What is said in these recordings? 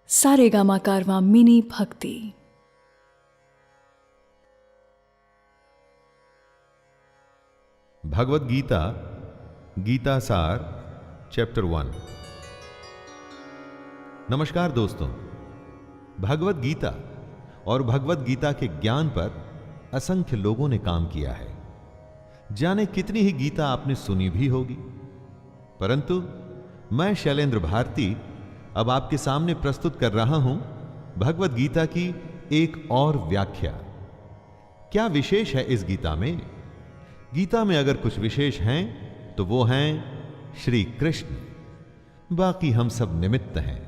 सारेगामा कारवां mini भक्ति। भगवद गीता गीता सार chapter 1। नमस्कार दोस्तों, भगवद गीता और भगवद गीता के ज्ञान पर असंख्य लोगों ने काम किया है। जाने कितनी ही गीता आपने सुनी भी होगी, परंतु मैं शैलेंद्र भारती अब आपके सामने प्रस्तुत कर रहा हूं भगवद गीता की एक और व्याख्या। क्या विशेष है इस गीता में? गीता में अगर कुछ विशेष हैं तो वो हैं श्री कृष्ण। बाकी हम सब निमित्त हैं,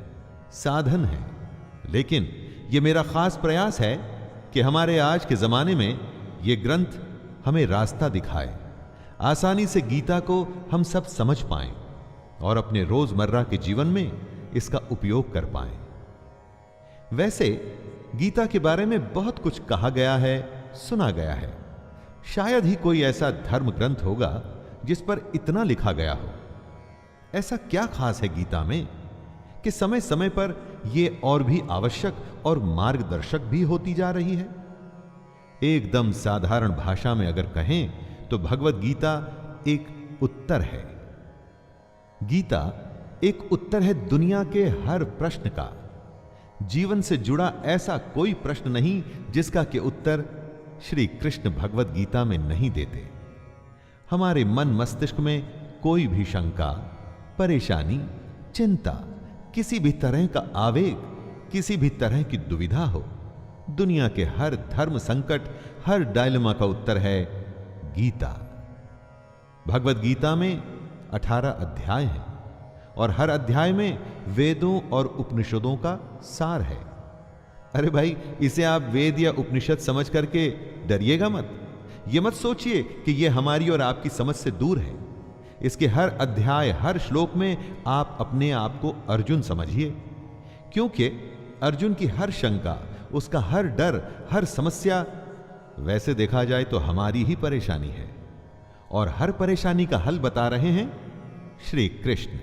साधन हैं। लेकिन ये मेरा खास प्रयास है कि हमारे आज के जमाने में ये ग्रंथ हमें रास्ता दिखाए, आसानी से गीता को हम सब समझ पाएं और अपने रोजमर्रा के जीवन में इसका उपयोग कर पाएं। वैसे गीता के बारे में बहुत कुछ कहा गया है, सुना गया है। शायद ही कोई ऐसा धर्म ग्रंथ होगा जिस पर इतना लिखा गया हो। ऐसा क्या खास है गीता में कि समय समय पर यह और भी आवश्यक और मार्गदर्शक भी होती जा रही है? एकदम साधारण भाषा में अगर कहें तो भगवद गीता एक उत्तर है। गीता एक उत्तर है दुनिया के हर प्रश्न का। जीवन से जुड़ा ऐसा कोई प्रश्न नहीं जिसका के उत्तर श्री कृष्ण भगवद गीता में नहीं देते। हमारे मन मस्तिष्क में कोई भी शंका, परेशानी, चिंता, किसी भी तरह का आवेग, किसी भी तरह की दुविधा हो, दुनिया के हर धर्म संकट, हर डायलेमा का उत्तर है गीता। भगवद गीता में 18 अध्याय हैं और हर अध्याय में वेदों और उपनिषदों का सार है। अरे भाई, इसे आप वेद या उपनिषद समझ करके डरिएगा मत। ये मत सोचिए कि ये हमारी और आपकी समझ से दूर है। इसके हर अध्याय, हर श्लोक में आप अपने आप को अर्जुन समझिए, क्योंकि अर्जुन की हर शंका, उसका हर डर, हर समस्या वैसे देखा जाए तो हमारी ही परेशानी है, और हर परेशानी का हल बता रहे हैं श्री कृष्ण।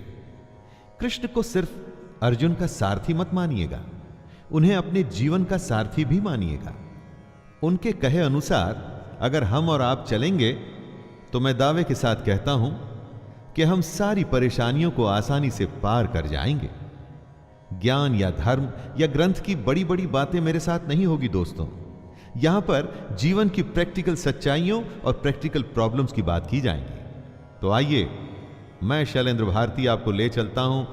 कृष्ण को सिर्फ अर्जुन का सारथी मत मानिएगा, उन्हें अपने जीवन का सारथी भी मानिएगा। उनके कहे अनुसार अगर हम और आप चलेंगे तो मैं दावे के साथ कहता हूं कि हम सारी परेशानियों को आसानी से पार कर जाएंगे। ज्ञान या धर्म या ग्रंथ की बड़ी बड़ी बातें मेरे साथ नहीं होगी दोस्तों। यहां पर जीवन की प्रैक्टिकल सच्चाइयों और प्रैक्टिकल प्रॉब्लम्स की बात की जाएगी। तो आइए, मैं शैलेंद्र भारती आपको ले चलता हूं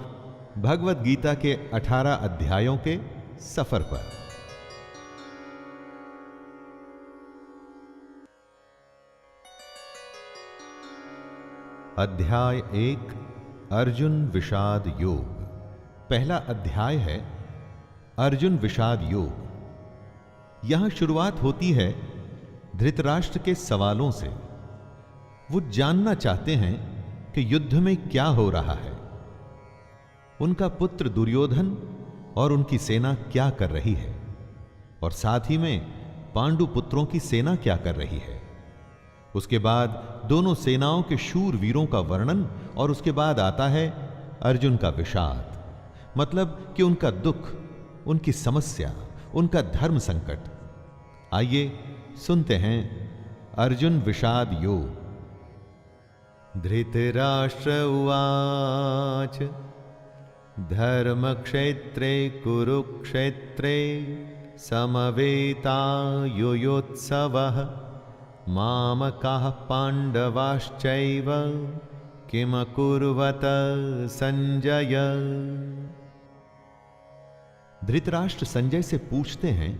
भगवद गीता के 18 अध्यायों के सफर पर। अध्याय 1, अर्जुन विषाद योग। पहला अध्याय है अर्जुन विषाद योग। यहां शुरुआत होती है धृतराष्ट्र के सवालों से। वो जानना चाहते हैं कि युद्ध में क्या हो रहा है, उनका पुत्र दुर्योधन और उनकी सेना क्या कर रही है, और साथ ही में पांडु पुत्रों की सेना क्या कर रही है। उसके बाद दोनों सेनाओं के शूर वीरों का वर्णन, और उसके बाद आता है अर्जुन का विषाद, मतलब कि उनका दुख, उनकी समस्या, उनका धर्म संकट। आइए सुनते हैं अर्जुन विषाद योग। धृतराष्ट्र उवाच धर्मक्षेत्रे कुरुक्षेत्रे समवेतायुयोत्सवः मामकाः पाण्डवाश्चैव किमकुर्वत संजय। धृतराष्ट्र संजय से पूछते हैं,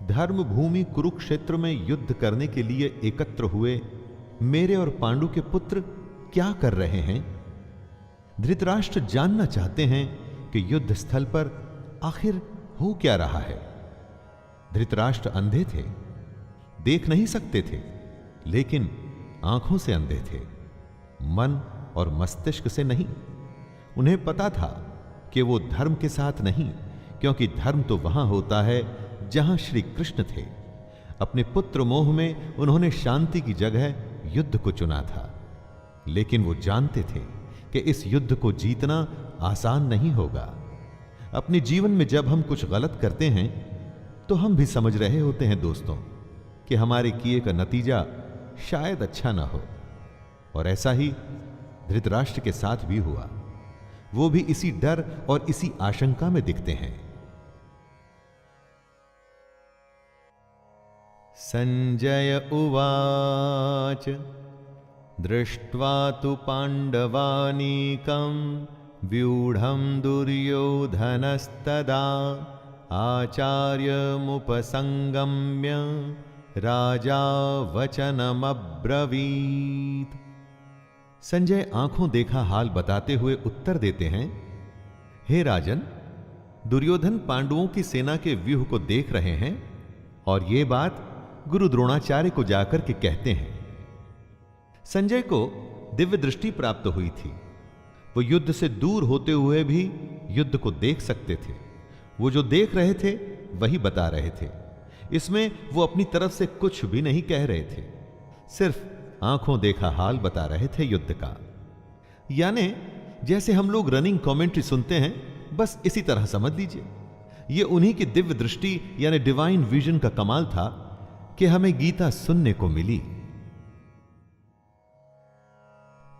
धर्म भूमि कुरुक्षेत्र में युद्ध करने के लिए एकत्र हुए मेरे और पांडु के पुत्र क्या कर रहे हैं? धृतराष्ट्र जानना चाहते हैं कि युद्ध स्थल पर आखिर हो क्या रहा है। धृतराष्ट्र अंधे थे, देख नहीं सकते थे, लेकिन आंखों से अंधे थे, मन और मस्तिष्क से नहीं। उन्हें पता था कि वो धर्म के साथ नहीं, क्योंकि धर्म तो वहां होता है जहां श्री कृष्ण थे। अपने पुत्र मोह में उन्होंने शांति की जगह युद्ध को चुना था, लेकिन वो जानते थे कि इस युद्ध को जीतना आसान नहीं होगा। अपने जीवन में जब हम कुछ गलत करते हैं तो हम भी समझ रहे होते हैं दोस्तों कि हमारे किए का नतीजा शायद अच्छा ना हो। और ऐसा ही धृतराष्ट्र के साथ भी हुआ। वो भी इसी डर और इसी आशंका में दिखते हैं। संजय उवाच दृष्ट्वा तु पांडवानीकं व्यूढ़ं दुर्योधनस्तदा आचार्यमुपसंगम्य राजा वचनमब्रवीत्। संजय आंखों देखा हाल बताते हुए उत्तर देते हैं, हे राजन, दुर्योधन पांडवों की सेना के व्यूह को देख रहे हैं और यह बात गुरु द्रोणाचार्य को जाकर के कहते हैं। संजय को दिव्य दृष्टि प्राप्त हुई थी। वो युद्ध से दूर होते हुए भी युद्ध को देख सकते थे। वो जो देख रहे थे वही बता रहे थे। इसमें वो अपनी तरफ से कुछ भी नहीं कह रहे थे, सिर्फ आंखों देखा हाल बता रहे थे युद्ध का। यानी जैसे हम लोग रनिंग कमेंट्री सुनते हैं, बस इसी तरह समझ लीजिए। ये उन्हीं की दिव्य दृष्टि यानी डिवाइन विजन का कमाल था कि हमें गीता सुनने को मिली।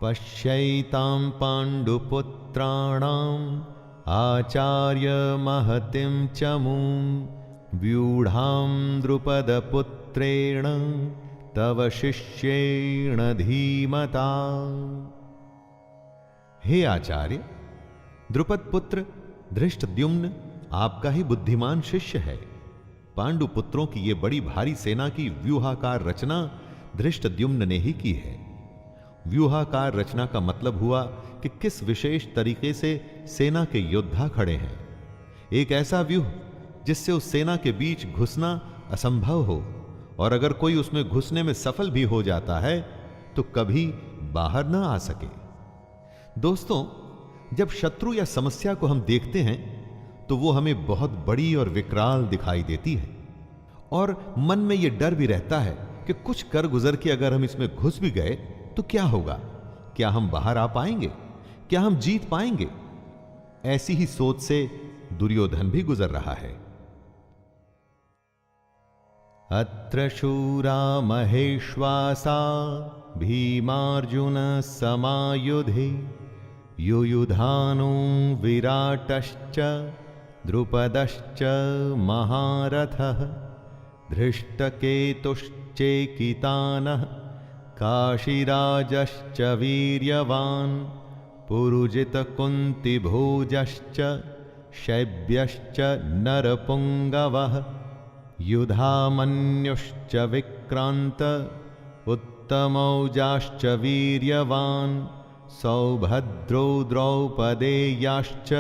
पश्यैतां पांडुपुत्राणाम् आचार्य महतिं चमूं व्यूढ़ां द्रुपदपुत्रेण तव शिष्येण धीमता। हे आचार्य, द्रुपद पुत्र धृष्टद्युम्न आपका ही बुद्धिमान शिष्य है। पांडु पुत्रों की ये बड़ी भारी सेना की व्यूहाकार रचना धृष्टद्युम्न ने ही की है। व्यूहाकार रचना का मतलब हुआ कि किस विशेष तरीके से सेना के योद्धा खड़े हैं। एक ऐसा व्यूह जिससे उस सेना के बीच घुसना असंभव हो, और अगर कोई उसमें घुसने में सफल भी हो जाता है तो कभी बाहर ना आ सके। दोस्तों, जब शत्रु या समस्या को हम देखते हैं तो वो हमें बहुत बड़ी और विकराल दिखाई देती है, और मन में यह डर भी रहता है कि कुछ कर गुजर के अगर हम इसमें घुस भी गए तो क्या होगा? क्या हम बाहर आ पाएंगे? क्या हम जीत पाएंगे? ऐसी ही सोच से दुर्योधन भी गुजर रहा है। अत्र शूरा महेश्वासा भीमार्जुन समायुधे युयुधानो विराटश्च द्रुपदश्च महारथः धृष्टकेतुश्चेकितानः काशीराजश्च वीर्यवान् पुरुजितकुन्तिभोजश्च शैब्यश्च नरपुङ्गवः युधामन्युश्च विक्रान्त उत्तमौजाश्च वीर्यवान् सौभद्रो द्रौपदेयाश्च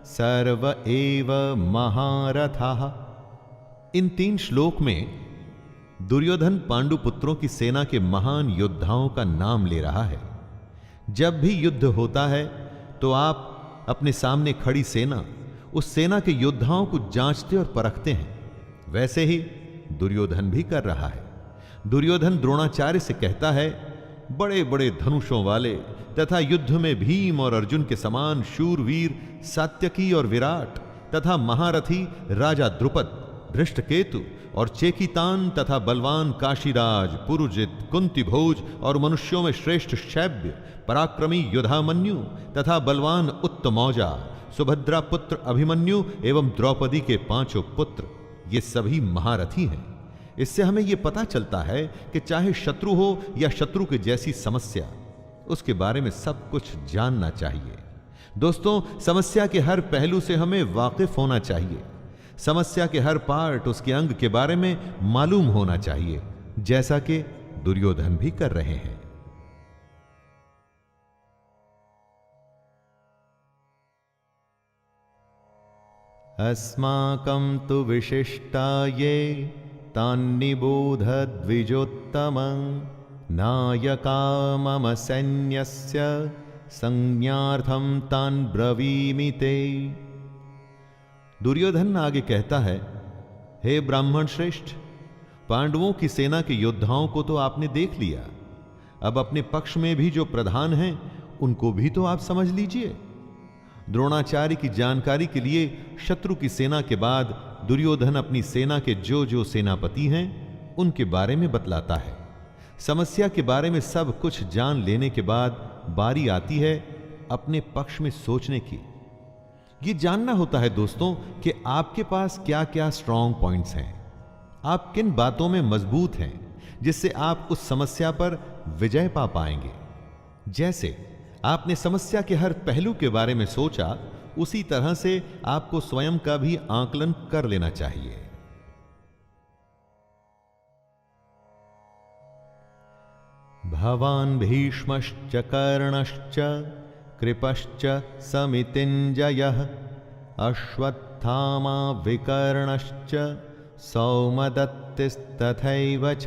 सर्व एव महारथाः। इन 3 श्लोक में दुर्योधन पांडु पुत्रों की सेना के महान योद्धाओं का नाम ले रहा है। जब भी युद्ध होता है तो आप अपने सामने खड़ी सेना, उस सेना के योद्धाओं को जांचते और परखते हैं। वैसे ही दुर्योधन भी कर रहा है। दुर्योधन द्रोणाचार्य से कहता है, बड़े बड़े धनुषों वाले तथा युद्ध में भीम और अर्जुन के समान शूरवीर सात्यकी और विराट तथा महारथी राजा द्रुपद, धृष्टकेतु और चेकितान तथा बलवान काशीराज, पुरुजित, कुंतीभोज और मनुष्यों में श्रेष्ठ शैब्य, पराक्रमी युधामन्यु तथा बलवान उत्तमौजा, सुभद्रा पुत्र अभिमन्यु एवं द्रौपदी के 5 पुत्र, ये सभी महारथी हैं। इससे हमें यह पता चलता है कि चाहे शत्रु हो या शत्रु के जैसी समस्या, उसके बारे में सब कुछ जानना चाहिए। दोस्तों, समस्या के हर पहलू से हमें वाकिफ होना चाहिए। समस्या के हर पार्ट, उसके अंग के बारे में मालूम होना चाहिए, जैसा कि दुर्योधन भी कर रहे हैं। अस्माकं तु विशिष्टा ये तान्निबोध द्विजोत्तमं नायका मम सैन्यस्य संज्ञार्थं तान् ब्रवीमि ते। दुर्योधन आगे कहता है, हे ब्राह्मण श्रेष्ठ, पांडवों की सेना के योद्धाओं को तो आपने देख लिया, अब अपने पक्ष में भी जो प्रधान हैं उनको भी तो आप समझ लीजिए। द्रोणाचार्य की जानकारी के लिए शत्रु की सेना के बाद दुर्योधन अपनी सेना के जो जो सेनापति हैं उनके बारे में बतलाता है। समस्या के बारे में सब कुछ जान लेने के बाद बारी आती है अपने पक्ष में सोचने की। यह जानना होता है दोस्तों कि आपके पास क्या क्या स्ट्रांग पॉइंट्स हैं, आप किन बातों में मजबूत हैं जिससे आप उस समस्या पर विजय पा पाएंगे। जैसे आपने समस्या के हर पहलू के बारे में सोचा, उसी तरह से आपको स्वयं का भी आकलन कर लेना चाहिए। भवान् भीष्मश्च कर्णश्च कृपश्च समितिञ्जयः अश्वत्थामा विकर्णश्च सौमदत्तिस्तथैव च।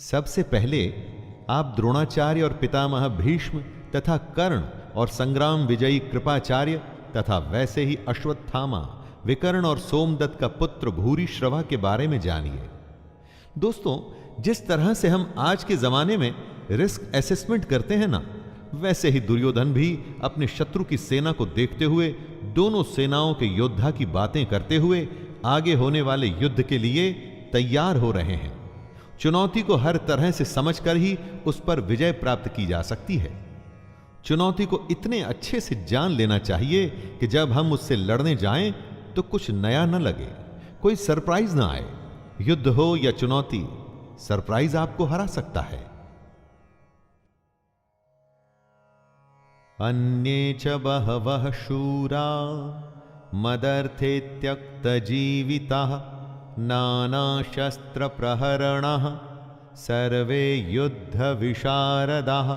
सबसे पहले आप द्रोणाचार्य और पितामह भीष्म तथा कर्ण और संग्राम विजयी कृपाचार्य तथा वैसे ही अश्वत्थामा, विकर्ण और सोमदत्त का पुत्र भूरिश्रवा के बारे में जानिए। दोस्तों, जिस तरह से हम आज के जमाने में रिस्क असेसमेंट करते हैं ना, वैसे ही दुर्योधन भी अपने शत्रु की सेना को देखते हुए दोनों सेनाओं के योद्धा की बातें करते हुए आगे होने वाले युद्ध के लिए तैयार हो रहे हैं। चुनौती को हर तरह से समझकर ही उस पर विजय प्राप्त की जा सकती है। चुनौती को इतने अच्छे से जान लेना चाहिए कि जब हम उससे लड़ने जाएं तो कुछ नया न लगे, कोई सरप्राइज ना आए। युद्ध हो या चुनौती, सरप्राइज आपको हरा सकता है। अन्ये च बहवः शूरा मदर्थे त्यक्तजीविताः नानाशस्त्र प्रहरणः सर्वे युद्ध विशारदाः।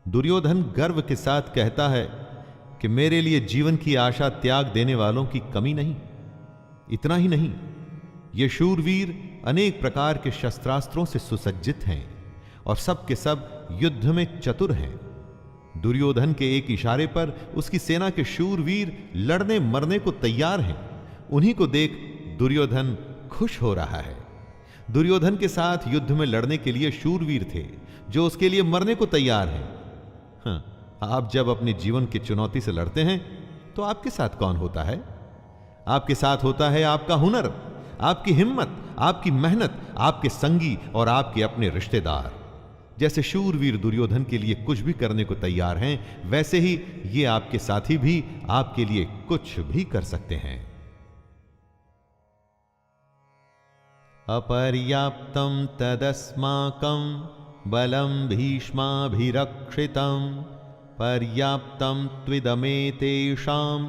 दुर्योधन गर्व के साथ कहता है कि मेरे लिए जीवन की आशा त्याग देने वालों की कमी नहीं। इतना ही नहीं, ये शूरवीर अनेक प्रकार के शस्त्रास्त्रों से सुसज्जित हैं और सब के सब युद्ध में चतुर हैं। दुर्योधन के एक इशारे पर उसकी सेना के शूरवीर लड़ने मरने को तैयार हैं। उन्हीं को देख दुर्योधन खुश हो रहा है। दुर्योधन के साथ युद्ध में लड़ने के लिए शूरवीर थे जो उसके लिए मरने को तैयार हैं। आप जब अपने जीवन की चुनौती से लड़ते हैं तो आपके साथ कौन होता है? आपके साथ होता है आपका हुनर, आपकी हिम्मत, आपकी मेहनत, आपके संगी और आपके अपने रिश्तेदार। जैसे शूरवीर दुर्योधन के लिए कुछ भी करने को तैयार हैं, वैसे ही ये आपके साथी भी आपके लिए कुछ भी कर सकते हैं। अपर्याप्तं तदस्माकं बलं भीष्माभिरक्षितं पर्याप्तं त्विदमेतेषां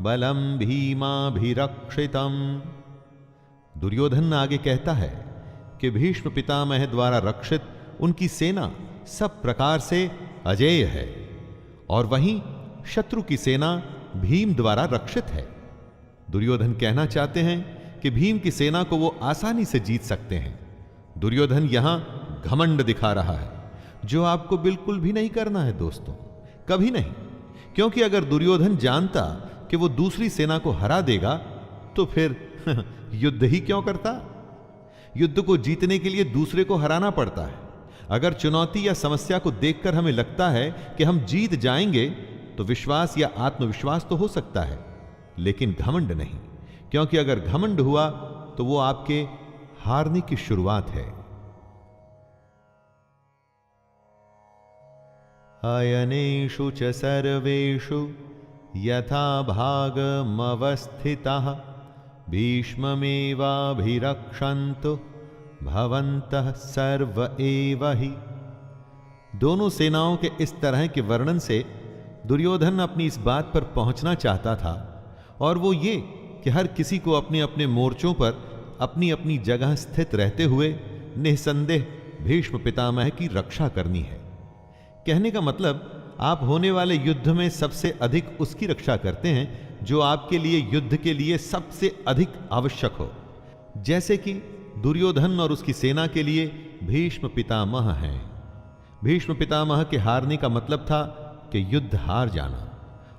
बलं भीमाभिरक्षितं। दुर्योधन आगे कहता है कि भीष्म पितामह द्वारा रक्षित उनकी सेना सब प्रकार से अजेय है और वहीं शत्रु की सेना भीम द्वारा रक्षित है। दुर्योधन कहना चाहते हैं कि भीम की सेना को वो आसानी से जीत सकते हैं। दुर्योधन यहां घमंड दिखा रहा है, जो आपको बिल्कुल भी नहीं करना है दोस्तों, कभी नहीं। क्योंकि अगर दुर्योधन जानता कि वो दूसरी सेना को हरा देगा तो फिर युद्ध ही क्यों करता? युद्ध को जीतने के लिए दूसरे को हराना पड़ता है। अगर चुनौती या समस्या को देखकर हमें लगता है कि हम जीत जाएंगे तो विश्वास या आत्मविश्वास तो हो सकता है, लेकिन घमंड नहीं। क्योंकि अगर घमंड हुआ तो वो आपके हारने की शुरुआत है। अयनेषु च सर्वेषु यथा भागमवस्थिताः भीष्ममेवाभिरक्षन्तु भवन्तः सर्व एव हि। दोनों सेनाओं के इस तरह के वर्णन से दुर्योधन अपनी इस बात पर पहुंचना चाहता था, और वो ये कि हर किसी को अपने अपने मोर्चों पर अपनी अपनी जगह स्थित रहते हुए निसंदेह भीष्म पितामह की रक्षा करनी है। कहने का मतलब, आप होने वाले युद्ध में सबसे अधिक उसकी रक्षा करते हैं जो आपके लिए युद्ध के लिए सबसे अधिक आवश्यक हो। जैसे कि दुर्योधन और उसकी सेना के लिए भीष्म पितामह हैं। भीष्म पितामह के हारने का मतलब था कि युद्ध हार जाना,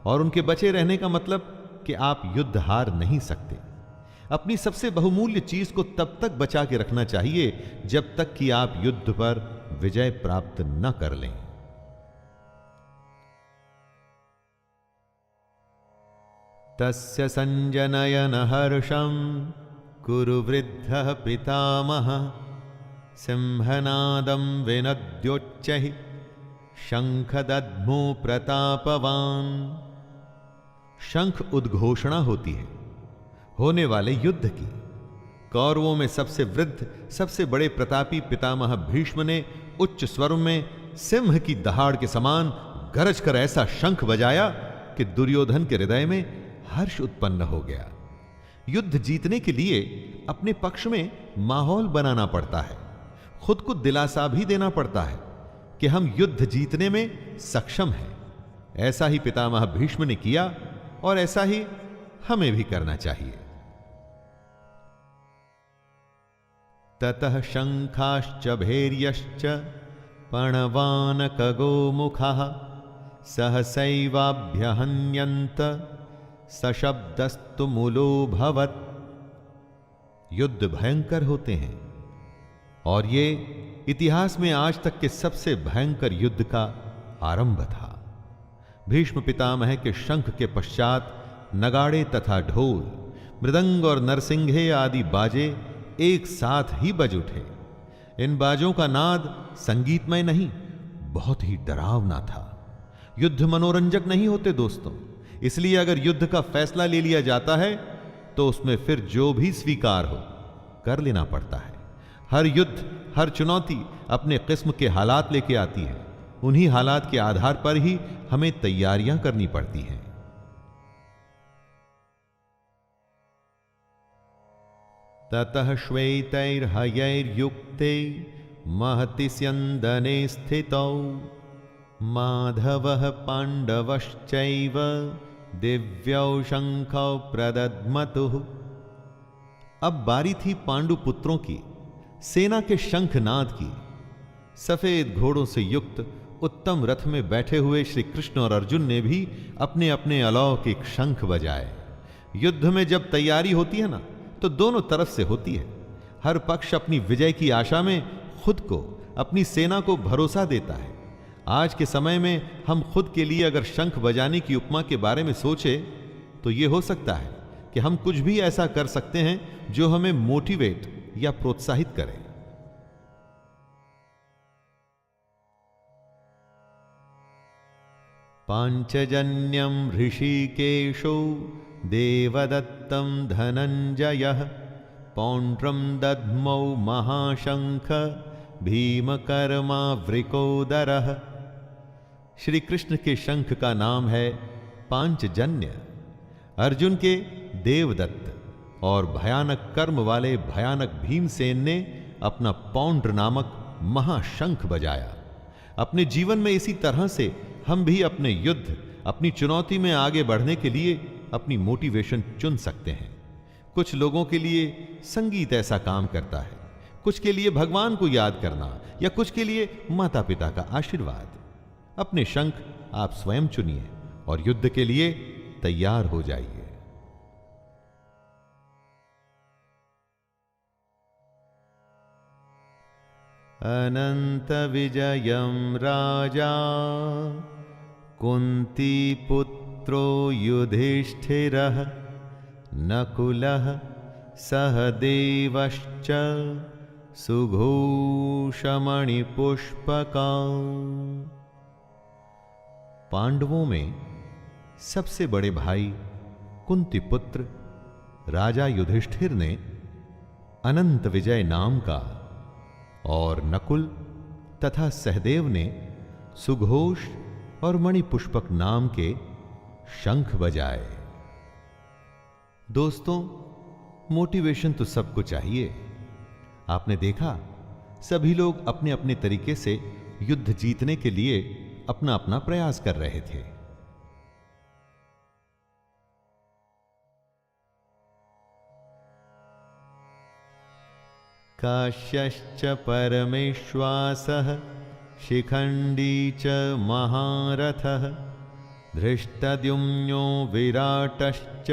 और उनके बचे रहने का मतलब कि आप युद्ध हार नहीं सकते। अपनी सबसे बहुमूल्य चीज को तब तक बचा के रखना चाहिए जब तक कि आप युद्ध पर विजय प्राप्त न कर लें। तस्य संजनयन हर्षं कुरु वृद्धः पितामह सिंहनादं विनद्योच्चैः शंखदद्मो प्रतापवान। शंख उद्घोषणा होती है होने वाले युद्ध की। कौरवों में सबसे वृद्ध सबसे बड़े प्रतापी पितामह भीष्म ने उच्च स्वर में सिंह की दहाड़ के समान गरज कर ऐसा शंख बजाया कि दुर्योधन के हृदय में हर्ष उत्पन्न हो गया। युद्ध जीतने के लिए अपने पक्ष में माहौल बनाना पड़ता है, खुद को दिलासा भी देना पड़ता है कि हम युद्ध जीतने में सक्षम हैं। ऐसा ही पितामह भीष्म ने किया और ऐसा ही हमें भी करना चाहिए। ततः शंखाश्च भैर्यश्च पणवानकगो मुखाः सहसैवाभ्यहन्यन्त सशब्दस्तु मूलोऽभवत्। युद्ध भयंकर होते हैं और ये इतिहास में आज तक के सबसे भयंकर युद्ध का आरंभ था। भीष्म पितामह के शंख के पश्चात नगाड़े तथा ढोल, मृदंग और नरसिंघे आदि बाजे एक साथ ही बज उठे। इन बाजों का नाद संगीतमय नहीं, बहुत ही डरावना था। युद्ध मनोरंजक नहीं होते दोस्तों, इसलिए अगर युद्ध का फैसला ले लिया जाता है तो उसमें फिर जो भी स्वीकार हो कर लेना पड़ता है। हर युद्ध, हर चुनौती अपने किस्म के हालात लेके आती है। उन्हीं हालात के आधार पर ही हमें तैयारियां करनी पड़ती हैं। ततः श्वेतैर्हयैर्युक्ते महति स्यन्दने स्थितौ माधवः पाण्डवश्चैव दिव्यौ शंखौ प्रदद्मतुः। अब बारी थी पांडु पुत्रों की सेना के शंखनाद की। सफेद घोड़ों से युक्त उत्तम रथ में बैठे हुए श्री कृष्ण और अर्जुन ने भी अपने अपने अलौकिक शंख बजाए। युद्ध में जब तैयारी होती है ना, तो दोनों तरफ से होती है। हर पक्ष अपनी विजय की आशा में खुद को, अपनी सेना को भरोसा देता है। आज के समय में हम खुद के लिए अगर शंख बजाने की उपमा के बारे में सोचे तो यह हो सकता है कि हम कुछ भी ऐसा कर सकते हैं जो हमें मोटिवेट या प्रोत्साहित करे। पांचजन्यम ऋषिकेशो देवदत्तं धनंजयः पौंड्रम दद्मौ महाशंख भीमकर्मावृकोदरः। श्री कृष्ण के शंख का नाम है पांचजन्य। अर्जुन के देवदत्त और भयानक कर्म वाले भयानक भीमसेन ने अपना पौंड्र नामक महाशंख बजाया। अपने जीवन में इसी तरह से हम भी अपने युद्ध, अपनी चुनौती में आगे बढ़ने के लिए अपनी मोटिवेशन चुन सकते हैं। कुछ लोगों के लिए संगीत ऐसा काम करता है, कुछ के लिए भगवान को याद करना, या कुछ के लिए माता पिता का आशीर्वाद। अपने शंख आप स्वयं चुनिए और युद्ध के लिए तैयार हो जाइए। अनंत विजयम राजा कुंती पुत्रो युधिष्ठिरः नकुलः सहदेवश्च सुघोषमणिपुष्पका। पांडवों में सबसे बड़े भाई कुंती पुत्र राजा युधिष्ठिर ने अनंत विजय नाम का और नकुल तथा सहदेव ने सुघोष और मणिपुष्पक नाम के शंख बजाए। दोस्तों, मोटिवेशन तो सबको चाहिए। आपने देखा सभी लोग अपने अपने तरीके से युद्ध जीतने के लिए अपना अपना प्रयास कर रहे थे। काश्यश्च परमेश्वासः शिखंडी च महारथः धृष्टद्युम्नो विराटश्च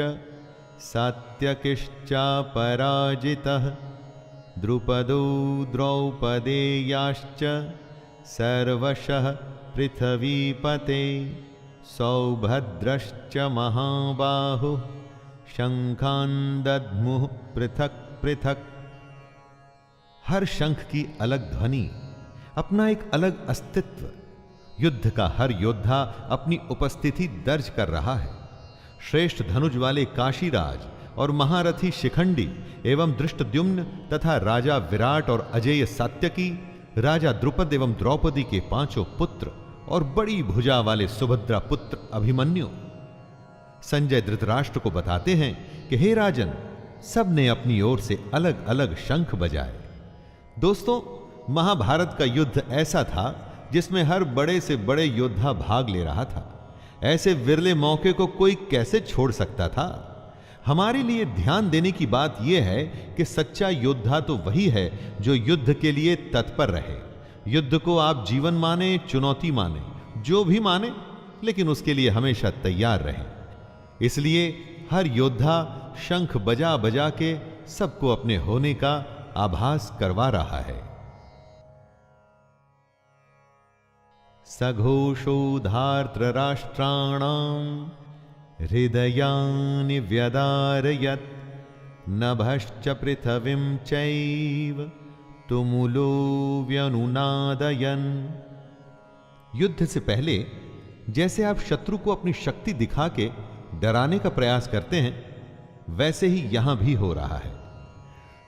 सात्यकिश्चापराजितः द्रुपदो द्रौपदेयाश्च सर्वशः पृथ्वीपते सौभद्रश्च महाबाहु शंखान् दद्मुः पृथक पृथक। हर शंख की अलग ध्वनि, अपना एक अलग अस्तित्व। युद्ध का हर योद्धा अपनी उपस्थिति दर्ज कर रहा है। श्रेष्ठ धनुष वाले काशीराज और महारथी शिखंडी एवं धृष्टद्युम्न तथा राजा विराट और अजेय सात्यकी, राजा द्रुपद एवं द्रौपदी के 5 पुत्र और बड़ी भुजा वाले सुभद्रा पुत्र अभिमन्यु। संजय धृतराष्ट्र को बताते हैं कि हे राजन, सब ने अपनी ओर से अलग अलग शंख बजाए। दोस्तों, महाभारत का युद्ध ऐसा था जिसमें हर बड़े से बड़े योद्धा भाग ले रहा था। ऐसे विरले मौके को कोई कैसे छोड़ सकता था। हमारे लिए ध्यान देने की बात यह है कि सच्चा योद्धा तो वही है जो युद्ध के लिए तत्पर रहे। युद्ध को आप जीवन माने, चुनौती माने, जो भी माने, लेकिन उसके लिए हमेशा तैयार रहें। इसलिए हर योद्धा शंख बजा बजा के सबको अपने होने का आभास करवा रहा है। सघोषो धार्तराष्ट्राणां हृदयानि व्यदारयत् नभश्च पृथिवीं चैव तुमुलो व्यनुनादयन्। युद्ध से पहले जैसे आप शत्रु को अपनी शक्ति दिखा के डराने का प्रयास करते हैं, वैसे ही यहां भी हो रहा है।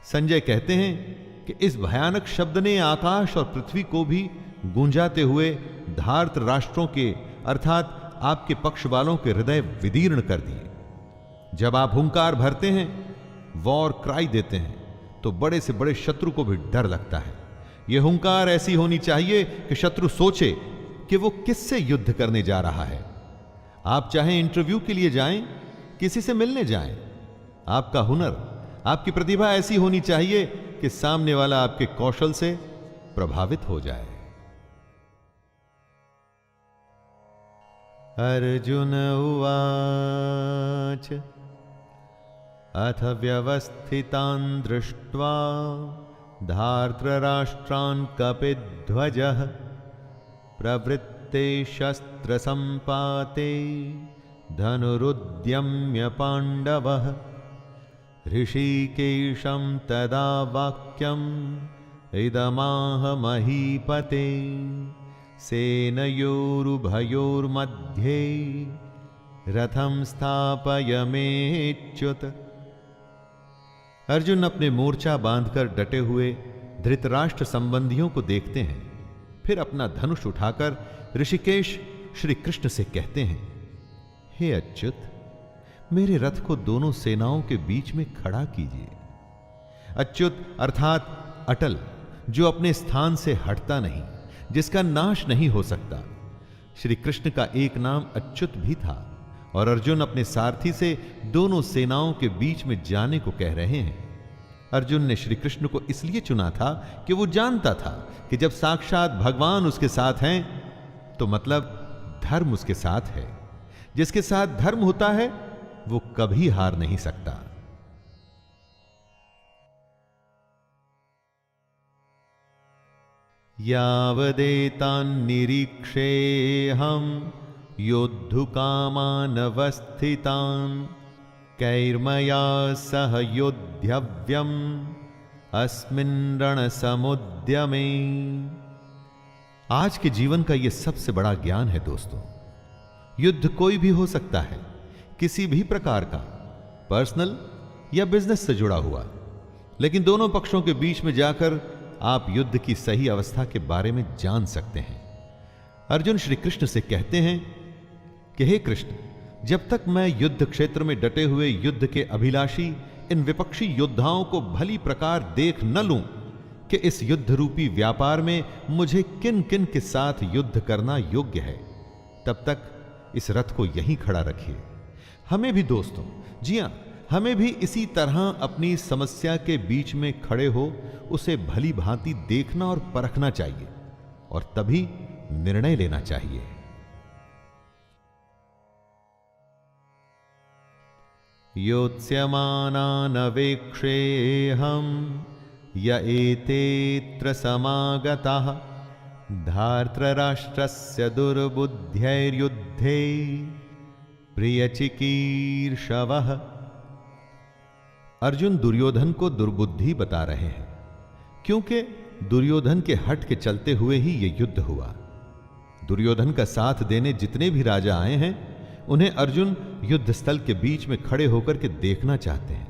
संजय कहते हैं कि इस भयानक शब्द ने आकाश और पृथ्वी को भी गूंजाते हुए धार्त राष्ट्रों के अर्थात आपके पक्ष वालों के हृदय विदीर्ण कर दिए। जब आप हुंकार भरते हैं, वॉर क्राई देते हैं, तो बड़े से बड़े शत्रु को भी डर लगता है। यह हुंकार ऐसी होनी चाहिए कि शत्रु सोचे कि वो किससे युद्ध करने जा रहा है। आप चाहे इंटरव्यू के लिए जाएं, किसी से मिलने जाएं, आपका हुनर, आपकी प्रतिभा ऐसी होनी चाहिए कि सामने वाला आपके कौशल से प्रभावित हो जाए। अर्जुन उवाच अथ व्यवस्थितान् दृष्ट्वा धार्तराष्ट्रान् कपिध्वजः प्रवृत्ते शस्त्रसम्पाते धनुरुद्यम्य पाण्डवः ऋषिकेशं तदा वाक्यम् इदमाह महीपते सेनयोरुभयोर्मध्ये रथं स्थापयमेच्युत। अर्जुन अपने मोर्चा बांधकर डटे हुए धृतराष्ट्र संबंधियों को देखते हैं, फिर अपना धनुष उठाकर ऋषिकेश श्री कृष्ण से कहते हैं, हे अच्युत, मेरे रथ को दोनों सेनाओं के बीच में खड़ा कीजिए। अच्युत अर्थात अटल, जो अपने स्थान से हटता नहीं, जिसका नाश नहीं हो सकता। श्री कृष्ण का एक नाम अच्युत भी था और अर्जुन अपने सारथी से दोनों सेनाओं के बीच में जाने को कह रहे हैं। अर्जुन ने श्री कृष्ण को इसलिए चुना था कि वो जानता था कि जब साक्षात भगवान उसके साथ हैं तो मतलब धर्म उसके साथ है। जिसके साथ धर्म होता है वो कभी हार नहीं सकता। यावदेतान्निरीक्षेऽहं योद्धुकामानवस्थितान् कैर्मया सह योद्धव्यम् अस्मिन् रणसमुद्यमे। आज के जीवन का यह सबसे बड़ा ज्ञान है दोस्तों। युद्ध कोई भी हो सकता है, किसी भी प्रकार का, पर्सनल या बिजनेस से जुड़ा हुआ, लेकिन दोनों पक्षों के बीच में जाकर आप युद्ध की सही अवस्था के बारे में जान सकते हैं। अर्जुन श्री कृष्ण से कहते हैं कि हे कृष्ण, जब तक मैं युद्ध क्षेत्र में डटे हुए युद्ध के अभिलाषी इन विपक्षी योद्धाओं को भली प्रकार देख न लूं कि इस युद्ध रूपी व्यापार में मुझे किन किन के साथ युद्ध करना योग्य है, तब तक इस रथ को यहीं खड़ा रखिए। हमें भी दोस्तों, जी हां, हमें भी इसी तरह अपनी समस्या के बीच में खड़े हो उसे भली भांति देखना और परखना चाहिए और तभी निर्णय लेना चाहिए। योत्स्यमानानवेक्षेऽहं य एतेऽत्र समागताः धार्तराष्ट्रस्य दुर्बुद्ध्यैर्युद्धे प्रियचिकीर्षवः। अर्जुन दुर्योधन को दुर्बुद्धि बता रहे हैं, क्योंकि दुर्योधन के हट के चलते हुए ही यह युद्ध हुआ। दुर्योधन का साथ देने जितने भी राजा आए हैं, उन्हें अर्जुन युद्ध स्थल के बीच में खड़े होकर के देखना चाहते हैं।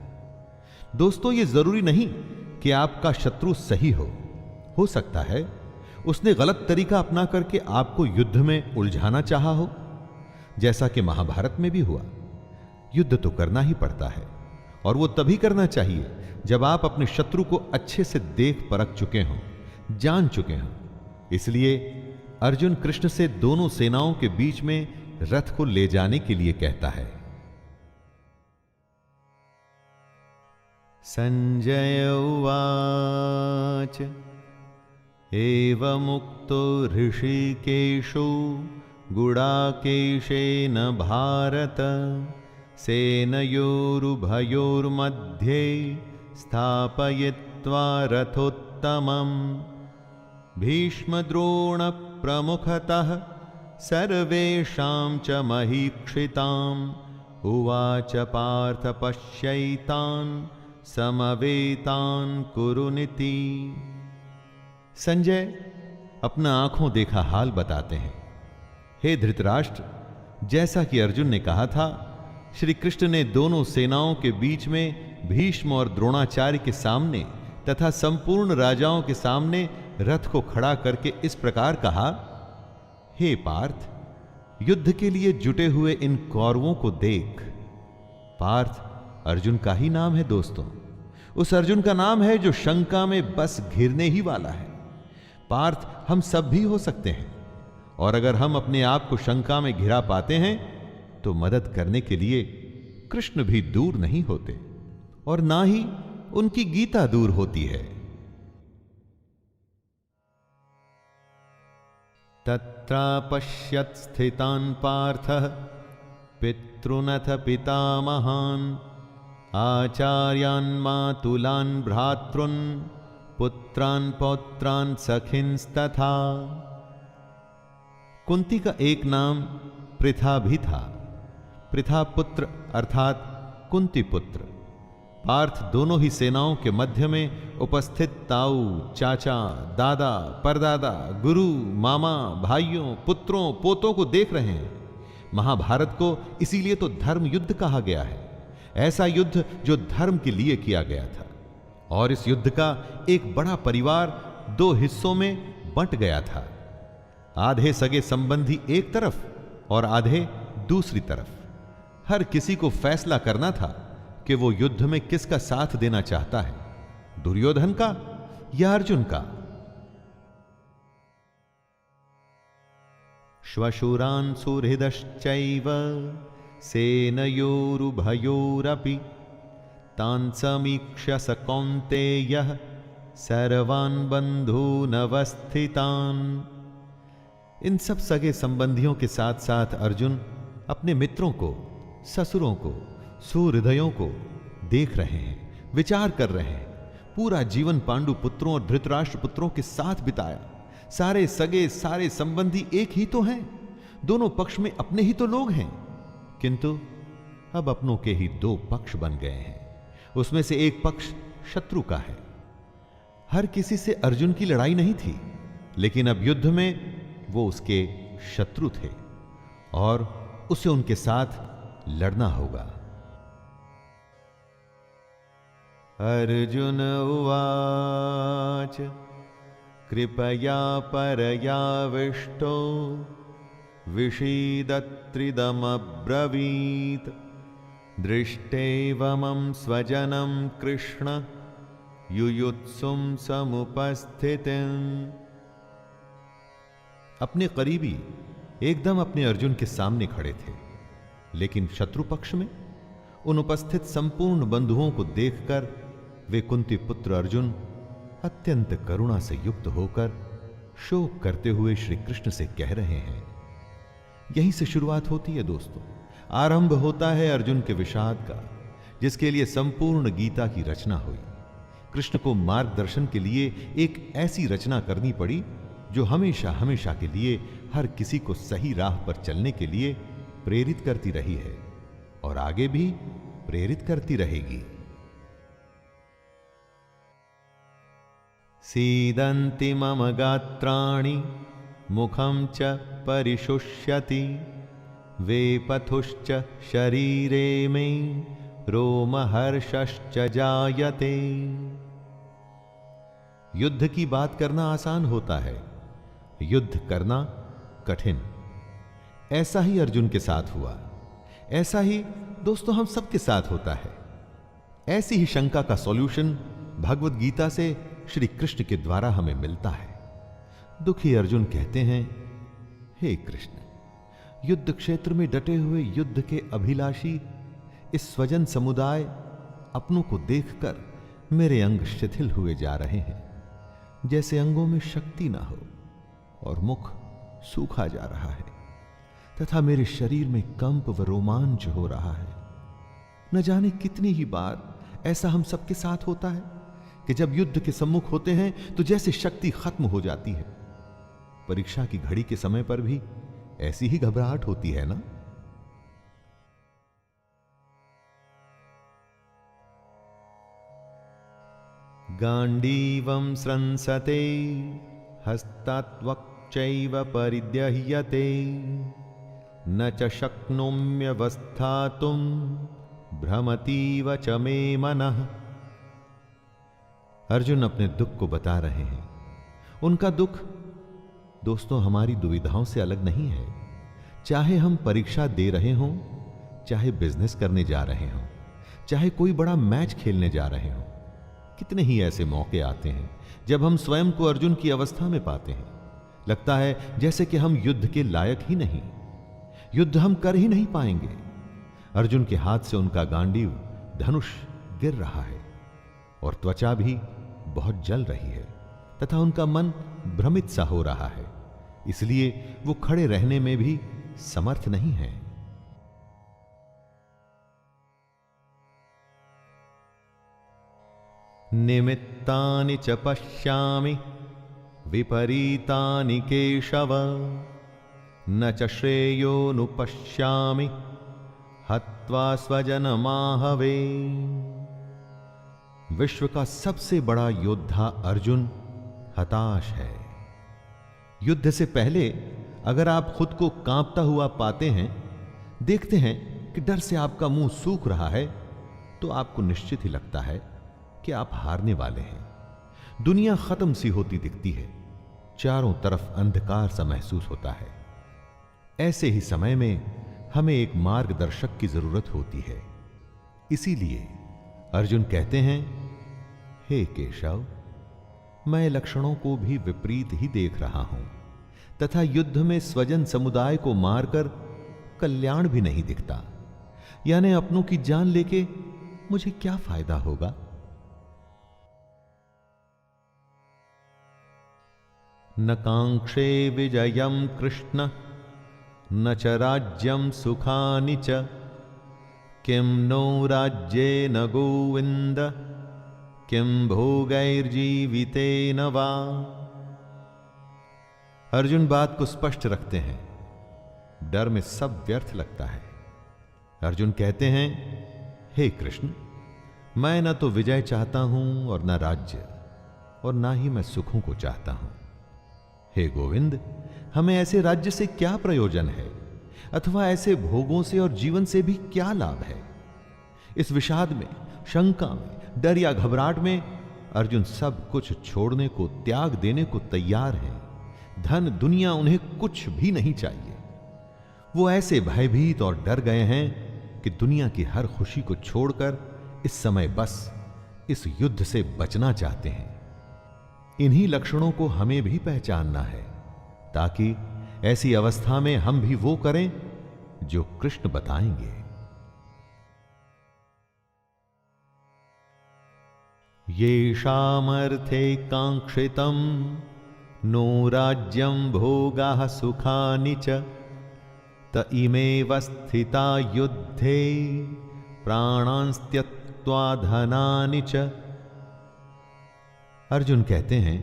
दोस्तों, यह जरूरी नहीं कि आपका शत्रु सही हो सकता है उसने गलत तरीका अपना करके आपको युद्ध में उलझाना चाहा हो, जैसा कि महाभारत में भी हुआ। युद्ध तो करना ही पड़ता है, और वो तभी करना चाहिए जब आप अपने शत्रु को अच्छे से देख परख चुके हों, जान चुके हों। इसलिए अर्जुन कृष्ण से दोनों सेनाओं के बीच में रथ को ले जाने के लिए कहता है। संजय उवाच एवमुक्तो ऋषिकेशो गुडाकेशेन भारत सेनयोरुभयोर्मध्ये स्थापयित्वा रथोत्तमम् भीष्मद्रोणप्रमुखतः सर्वेषां च महीक्षिताम् उवाच पार्थ पश्यैतान् समवेतान् कुरुनिति। संजय अपना आंखों देखा हाल बताते हैं। हे धृतराष्ट्र, जैसा कि अर्जुन ने कहा था, श्री कृष्ण ने दोनों सेनाओं के बीच में भीष्म और द्रोणाचार्य के सामने तथा संपूर्ण राजाओं के सामने रथ को खड़ा करके इस प्रकार कहा, हे पार्थ, युद्ध के लिए जुटे हुए इन कौरवों को देख। पार्थ अर्जुन का ही नाम है दोस्तों, उस अर्जुन का नाम है जो शंका में बस घिरने ही वाला है। पार्थ हम सब भी हो सकते हैं, और अगर हम अपने आप को शंका में घिरा पाते हैं तो मदद करने के लिए कृष्ण भी दूर नहीं होते, और ना ही उनकी गीता दूर होती है। तत्रापश्यत् स्थितान् पार्थः पितॄनथ पितामहान् आचार्यान् मातुलान् भ्रातॄन् पुत्रान् पौत्रान् सखिंस्तथा। कुंती का एक नाम पृथा भी था। पृथा पुत्र अर्थात कुंती पुत्र। पार्थ दोनों ही सेनाओं के मध्य में उपस्थित ताऊ, चाचा, दादा, परदादा, गुरु, मामा, भाइयों, पुत्रों, पोतों को देख रहे हैं। महाभारत को इसीलिए तो धर्म युद्ध कहा गया है, ऐसा युद्ध जो धर्म के लिए किया गया था। और इस युद्ध का एक बड़ा परिवार दो हिस्सों में बंट गया था। आधे सगे संबंधी एक तरफ और आधे दूसरी तरफ। हर किसी को फैसला करना था कि वो युद्ध में किसका साथ देना चाहता है, दुर्योधन का या अर्जुन का। श्वशुरान् सुहृदश्चैव सेनयोरुभयोरपि तान् समीक्ष्य स कौन्तेयः सर्वान् बन्धूनवस्थितान्। इन सब सगे संबंधियों के साथ साथ अर्जुन अपने मित्रों को, ससुरों को, सुहृदयों को देख रहे हैं, विचार कर रहे हैं। पूरा जीवन पांडु पुत्रों और धृतराष्ट्र पुत्रों के साथ बिताया। सारे सगे, सारे संबंधी एक ही तो हैं, दोनों पक्ष में अपने ही तो लोग हैं, किंतु अब अपनों के ही दो पक्ष बन गए हैं। उसमें से एक पक्ष शत्रु का है। हर किसी से अर्जुन की लड़ाई नहीं थी, लेकिन अब युद्ध में वो उसके शत्रु थे और उसे उनके साथ लड़ना होगा। अर्जुन उवाच कृपया परयाविष्टो विषीदत्रिदमब्रवीत् दृष्टैवमं स्वजनं कृष्ण युयुत्सुं समुपस्थितिम्। अपने करीबी एकदम अपने अर्जुन के सामने खड़े थे, लेकिन शत्रु पक्ष में उन उपस्थित संपूर्ण बंधुओं को देखकर वे कुंती पुत्र अर्जुन अत्यंत करुणा से युक्त होकर शोक करते हुए श्री कृष्ण से कह रहे हैं। यहीं से शुरुआत होती है दोस्तों, आरंभ होता है अर्जुन के विषाद का, जिसके लिए संपूर्ण गीता की रचना हुई। कृष्ण को मार्गदर्शन के लिए एक ऐसी रचना करनी पड़ी जो हमेशा हमेशा के लिए हर किसी को सही राह पर चलने के लिए प्रेरित करती रही है और आगे भी प्रेरित करती रहेगी। सीदन्ति मम गात्राणि मुखं च परिशुष्यति वेपथुश्च शरीरे मे रोमहर्षश्च जायते। युद्ध की बात करना आसान होता है, युद्ध करना कठिन। ऐसा ही अर्जुन के साथ हुआ, ऐसा ही दोस्तों हम सबके साथ होता है। ऐसी ही शंका का सॉल्यूशन भगवत गीता से श्री कृष्ण के द्वारा हमें मिलता है। दुखी अर्जुन कहते हैं, हे कृष्ण, युद्ध क्षेत्र में डटे हुए युद्ध के अभिलाषी इस स्वजन समुदाय अपनों को देखकर मेरे अंग शिथिल हुए जा रहे हैं, जैसे अंगों में शक्ति ना हो और मुख सूखा जा रहा है तथा मेरे शरीर में कंप व रोमांच हो रहा है। न जाने कितनी ही बार ऐसा हम सबके साथ होता है कि जब युद्ध के सम्मुख होते हैं तो जैसे शक्ति खत्म हो जाती है। परीक्षा की घड़ी के समय पर भी ऐसी ही घबराहट होती है ना। गांडीवं स्रंसते हस्तात्वक्चैव परिद्यह्यते न च शक्नोम्यवस्थातुं भ्रमतीव च मे मनः। अर्जुन अपने दुख को बता रहे हैं। उनका दुख दोस्तों हमारी दुविधाओं से अलग नहीं है। चाहे हम परीक्षा दे रहे हों, चाहे बिजनेस करने जा रहे हों, चाहे कोई बड़ा मैच खेलने जा रहे हों, कितने ही ऐसे मौके आते हैं जब हम स्वयं को अर्जुन की अवस्था में पाते हैं। लगता है जैसे कि हम युद्ध के लायक ही नहीं, युद्ध हम कर ही नहीं पाएंगे। अर्जुन के हाथ से उनका गांडीव धनुष गिर रहा है और त्वचा भी बहुत जल रही है तथा उनका मन भ्रमित सा हो रहा है, इसलिए वो खड़े रहने में भी समर्थ नहीं है। निमित्तानि च पश्यामि विपरीतानि केशव न च श्रेयोनुपश्यामि हत्वा स्वजनमाहवे। विश्व का सबसे बड़ा योद्धा अर्जुन हताश है। युद्ध से पहले अगर आप खुद को कांपता हुआ पाते हैं, देखते हैं कि डर से आपका मुंह सूख रहा है, तो आपको निश्चित ही लगता है कि आप हारने वाले हैं। दुनिया खत्म सी होती दिखती है, चारों तरफ अंधकार सा महसूस होता है। ऐसे ही समय में हमें एक मार्गदर्शक की जरूरत होती है। इसीलिए अर्जुन कहते हैं, हे केशव, मैं लक्षणों को भी विपरीत ही देख रहा हूं तथा युद्ध में स्वजन समुदाय को मारकर कल्याण भी नहीं दिखता। यानी अपनों की जान लेके मुझे क्या फायदा होगा। न कांक्षे विजयम कृष्ण न च राज्यम सुखानि च किं नो राज्येन गोविंद किं भोगैर्जीवितेन वा। अर्जुन बात को स्पष्ट रखते हैं। डर में सब व्यर्थ लगता है। अर्जुन कहते हैं, हे कृष्ण, मैं न तो विजय चाहता हूं और न राज्य, और ना ही मैं सुखों को चाहता हूं। हे गोविंद, हमें ऐसे राज्य से क्या प्रयोजन है अथवा ऐसे भोगों से और जीवन से भी क्या लाभ है। इस विषाद में, शंका में, डर या घबराहट में अर्जुन सब कुछ छोड़ने को, त्याग देने को तैयार हैं। धन दुनिया उन्हें कुछ भी नहीं चाहिए। वो ऐसे भयभीत और डर गए हैं कि दुनिया की हर खुशी को छोड़कर इस समय बस इस युद्ध से बचना चाहते हैं। इन्हीं लक्षणों को हमें भी पहचानना है ताकि ऐसी अवस्था में हम भी वो करें जो कृष्ण बताएंगे। येषामर्थे कांक्षितं नो राज्यं भोगाः सुखानि च त इमेव स्थिता युद्धे प्राणांस्त्यक्त्वा धनानि च। अर्जुन कहते हैं,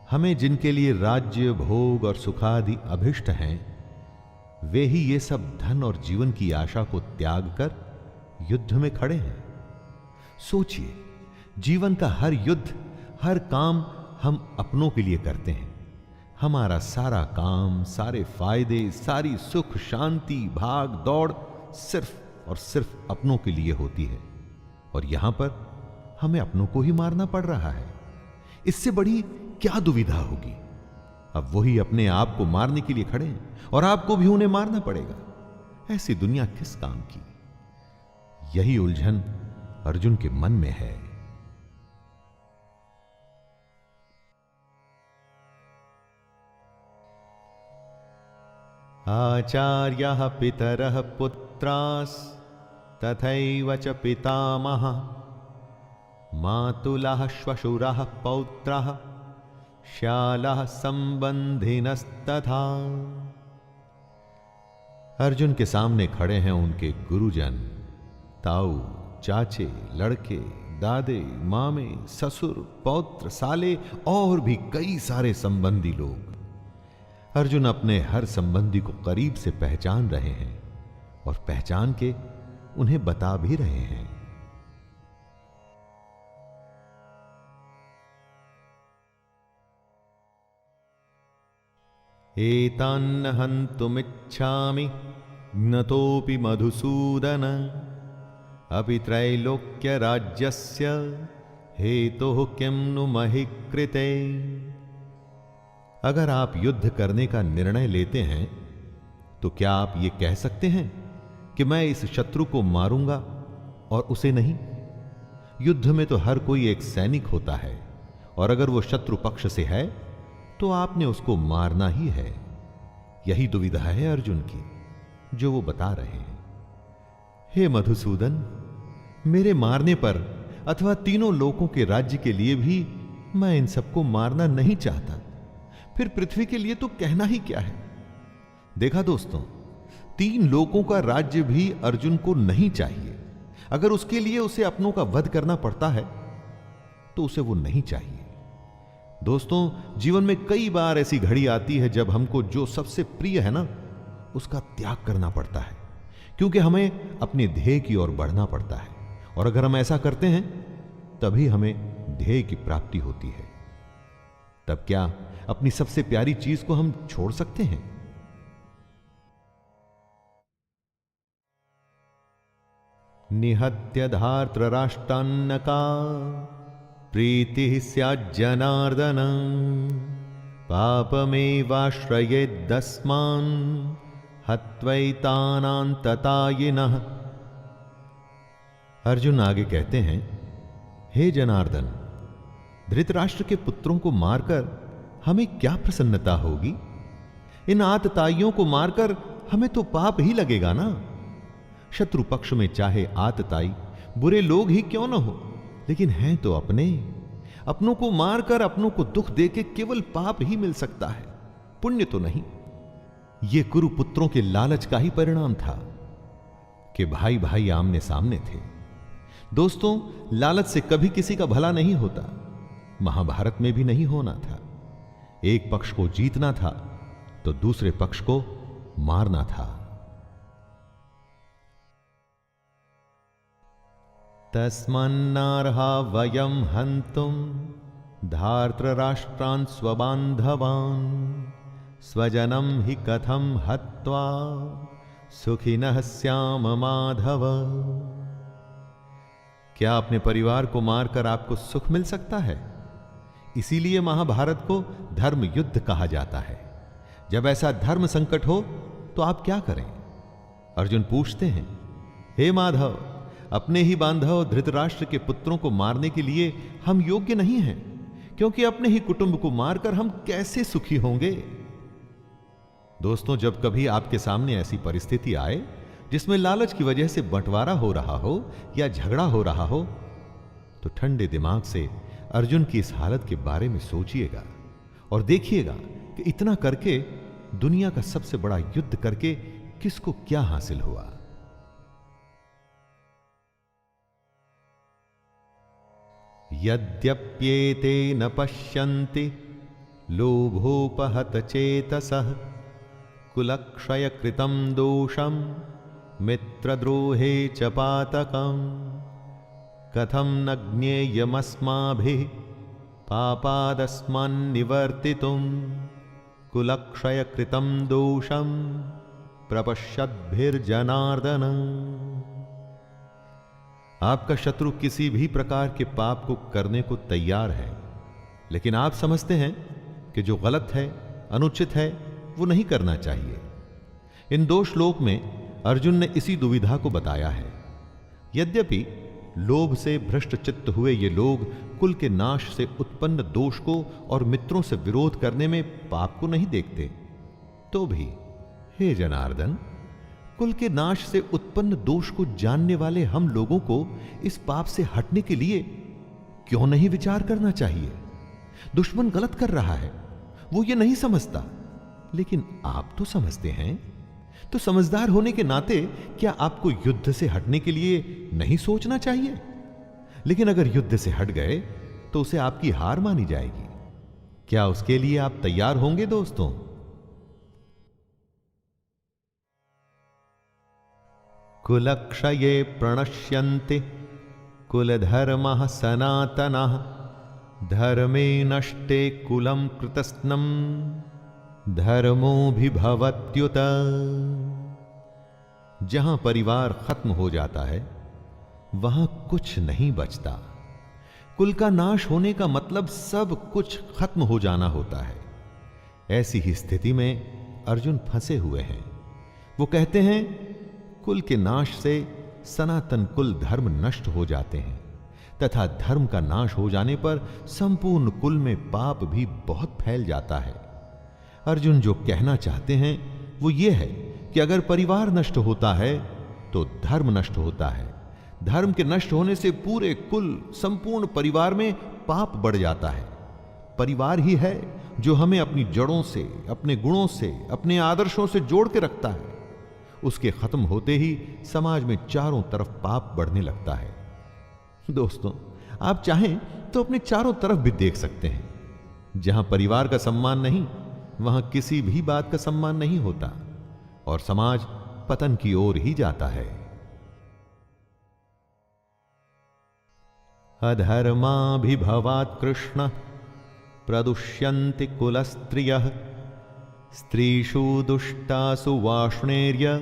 हमें जिनके लिए राज्य, भोग और सुखादि अभिष्ट हैं, वे ही ये सब धन और जीवन की आशा को त्याग कर युद्ध में खड़े हैं। सोचिए, जीवन का हर युद्ध, हर काम हम अपनों के लिए करते हैं। हमारा सारा काम, सारे फायदे, सारी सुख शांति, भाग दौड़ सिर्फ और सिर्फ अपनों के लिए होती है, और यहां पर हमें अपनों को ही मारना पड़ रहा है। इससे बड़ी क्या दुविधा होगी। अब वही अपने आप को मारने के लिए खड़े हैं और आपको भी उन्हें मारना पड़ेगा। ऐसी दुनिया किस काम की? यही उलझन अर्जुन के मन में है। आचार्यः पितरः पुत्रास् तथैव च पितामहः मातुलः श्वशुरः पौत्रः श्यालः संबंधिनस्तथा। अर्जुन के सामने खड़े हैं उनके गुरुजन, ताऊ, चाचे, लड़के, दादे, मामे, ससुर, पौत्र, साले और भी कई सारे संबंधी लोग। अर्जुन अपने हर संबंधी को करीब से पहचान रहे हैं और पहचान के उन्हें बता भी रहे हैं। एतान्न हन्तुमिच्छामि ज्ञतोऽपि मधुसूदन अपि त्रैलोक्य राज्यस्य हेतुः किं नु महि कृते। अगर आप युद्ध करने का निर्णय लेते हैं तो क्या आप ये कह सकते हैं कि मैं इस शत्रु को मारूंगा और उसे नहीं? युद्ध में तो हर कोई एक सैनिक होता है, और अगर वो शत्रु पक्ष से है तो आपने उसको मारना ही है। यही दुविधा है अर्जुन की, जो वो बता रहे हैं। हे मधुसूदन, मेरे मारने पर अथवा तीनों लोकों के राज्य के लिए भी मैं इन सबको मारना नहीं चाहता। फिर पृथ्वी के लिए तो कहना ही क्या है। देखा दोस्तों, तीन लोकों का राज्य भी अर्जुन को नहीं चाहिए। अगर उसके लिए उसे अपनों का वध करना पड़ता है तो उसे वो नहीं चाहिए। दोस्तों, जीवन में कई बार ऐसी घड़ी आती है जब हमको जो सबसे प्रिय है ना, उसका त्याग करना पड़ता है, क्योंकि हमें अपने ध्येय की ओर बढ़ना पड़ता है। और अगर हम ऐसा करते हैं तभी हमें ध्येय की प्राप्ति होती है। तब क्या अपनी सबसे प्यारी चीज को हम छोड़ सकते हैं? निहत्य धार्तराष्ट्रान्नका प्रीतिः स्याज्जनार्दन पापमेवाश्रयेद्दस्मान् हत्वैतानान्ततायिनः। अर्जुन आगे कहते हैं, हे जनार्दन, धृतराष्ट्र के पुत्रों को मारकर हमें क्या प्रसन्नता होगी? इन आतताइयों को मारकर हमें तो पाप ही लगेगा ना। शत्रु पक्ष में चाहे आतताई बुरे लोग ही क्यों न हो, लेकिन हैं तो अपने। अपनों को मारकर अपनों को दुख देके केवल पाप ही मिल सकता है, पुण्य तो नहीं। यह कुरुपुत्रों के लालच का ही परिणाम था कि भाई भाई आमने सामने थे। दोस्तों, लालच से कभी किसी का भला नहीं होता। महाभारत में भी नहीं होना था। एक पक्ष को जीतना था तो दूसरे पक्ष को मारना था। तस्मान्नार्हा वयं हन्तुं धार्तराष्ट्रान् स्वबान्धवान् स्वजनं हि कथं हत्वा सुखिनः स्याम माधव। क्या अपने परिवार को मारकर आपको सुख मिल सकता है? इसीलिए महाभारत को धर्म युद्ध कहा जाता है। जब ऐसा धर्म संकट हो तो आप क्या करें? अर्जुन पूछते हैं, हे माधव, अपने ही बांधव धृतराष्ट्र के पुत्रों को मारने के लिए हम योग्य नहीं हैं, क्योंकि अपने ही कुटुंब को मारकर हम कैसे सुखी होंगे? दोस्तों, जब कभी आपके सामने ऐसी परिस्थिति आए जिसमें लालच की वजह से बंटवारा हो रहा हो या झगड़ा हो रहा हो, तो ठंडे दिमाग से अर्जुन की इस हालत के बारे में सोचिएगा और देखिएगा कि इतना करके, दुनिया का सबसे बड़ा युद्ध करके किसको क्या हासिल हुआ। यद्यप्येते न पश्यन्ति लोभोपहत चेतसः कुलक्षय कृतं दोषं मित्रद्रोहे च पातकम् कथं न ज्ञेयमस्माभिः पापादस्मान्निवर्तितुं कुलक्षय कृतं दोषं प्रपश्यद्भिर्जनार्दन। आपका शत्रु किसी भी प्रकार के पाप को करने को तैयार है, लेकिन आप समझते हैं कि जो गलत है, अनुचित है, वो नहीं करना चाहिए। इन दो श्लोक में अर्जुन ने इसी दुविधा को बताया है। यद्यपि लोभ से भ्रष्ट चित्त हुए ये लोग कुल के नाश से उत्पन्न दोष को और मित्रों से विरोध करने में पाप को नहीं देखते, तो भी हे जनार्दन, कुल के नाश से उत्पन्न दोष को जानने वाले हम लोगों को इस पाप से हटने के लिए क्यों नहीं विचार करना चाहिए? दुश्मन गलत कर रहा है, वो ये नहीं समझता, लेकिन आप तो समझते हैं। तो समझदार होने के नाते क्या आपको युद्ध से हटने के लिए नहीं सोचना चाहिए? लेकिन अगर युद्ध से हट गए तो उसे आपकी हार मानी जाएगी। क्या उसके लिए आप तैयार होंगे दोस्तों? कुलक्षये प्रणश्यन्ति कुलधर्मः सनातनः धर्मे नष्टे कुलं कृतस्नं धर्मोऽभिभवत्युत। जहां परिवार खत्म हो जाता है वहां कुछ नहीं बचता। कुल का नाश होने का मतलब सब कुछ खत्म हो जाना होता है। ऐसी ही स्थिति में अर्जुन फंसे हुए हैं। वो कहते हैं कुल के नाश से सनातन कुल धर्म नष्ट हो जाते हैं तथा धर्म का नाश हो जाने पर संपूर्ण कुल में पाप भी बहुत फैल जाता है। अर्जुन जो कहना चाहते हैं वो ये है कि अगर परिवार नष्ट होता है तो धर्म नष्ट होता है। धर्म के नष्ट होने से पूरे कुल, संपूर्ण परिवार में पाप बढ़ जाता है। परिवार ही है जो हमें अपनी जड़ों से, अपने गुणों से, अपने आदर्शों से जोड़ के रखता है। उसके खत्म होते ही समाज में चारों तरफ पाप बढ़ने लगता है। दोस्तों, आप चाहें तो अपने चारों तरफ भी देख सकते हैं। जहां परिवार का सम्मान नहीं, वहां किसी भी बात का सम्मान नहीं होता और समाज पतन की ओर ही जाता है। अधर्माभिभवात् कृष्ण प्रदुष्यन्ति कुलस्त्रियः स्त्रीषु दुष्टासु वाष्णेर्य